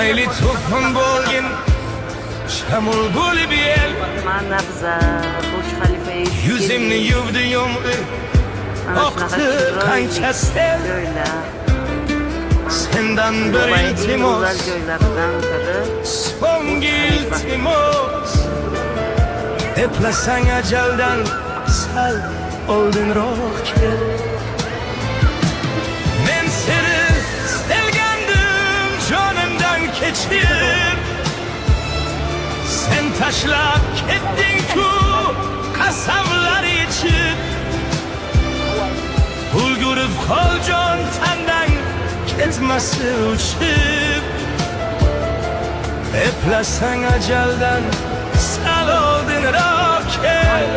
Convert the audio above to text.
mayli to'fon bo'lgin shamol bo'lib el Mana biza Burj Xalifa yuzimni yuvdi yomg'ir oqdi qancha sel sendan bir iltimos joylaridan biri so'nggi iltimos eplasang ajaldan sal oldinroq kel men seni sevgandim jonimdan kechir sen tashlab ketding-ku qasamlar ichib ulgurib qol jon tandan ketmasin uchib eplasang ajaldan sal oldinroq kel